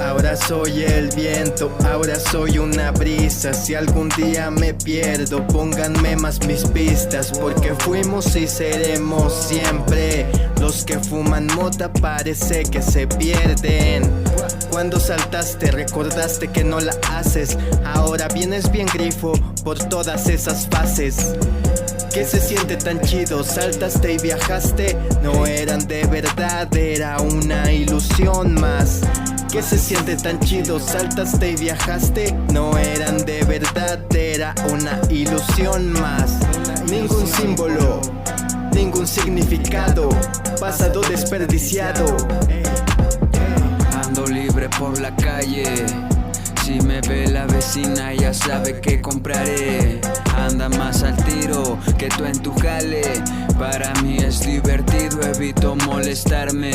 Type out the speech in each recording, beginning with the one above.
Ahora soy el viento, ahora soy una brisa. Si algún día me pierdo, pónganme más mis pistas, porque fuimos y seremos siempre. Los que fuman mota parece que se pierden. Cuando saltaste recordaste que no la haces. Ahora vienes bien grifo por todas esas fases. ¿Qué se siente tan chido? Saltaste y viajaste. No eran de verdad, era una ilusión más. ¿Qué se siente tan chido? Saltaste y viajaste. No eran de verdad, era una ilusión más. Ningún símbolo, ningún significado, pasado desperdiciado. Ando libre por la calle. Si me ve la vecina ya sabe que compraré. Anda más al tiro que tú en tu jale. Para mí es divertido, evito molestarme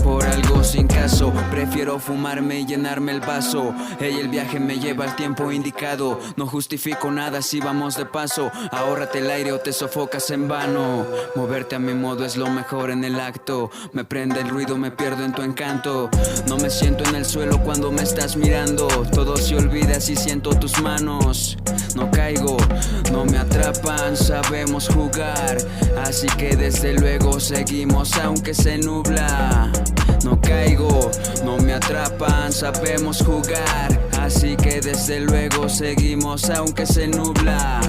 por algo sin caso. Prefiero fumarme y llenarme el vaso. El viaje me lleva al tiempo indicado. No justifico nada si vamos de paso. Ahórrate el aire o te sofocas en vano. Moverte a mi modo es lo mejor en el acto. Me prende el ruido, me pierdo en tu encanto. No me siento en el suelo cuando me estás mirando. Todo se olvida si siento tus manos. No caigo, no me atrapan, sabemos jugar. Así que desde luego seguimos aunque se nubla. No caigo, no me atrapan, sabemos jugar. Así que desde luego seguimos aunque se nubla.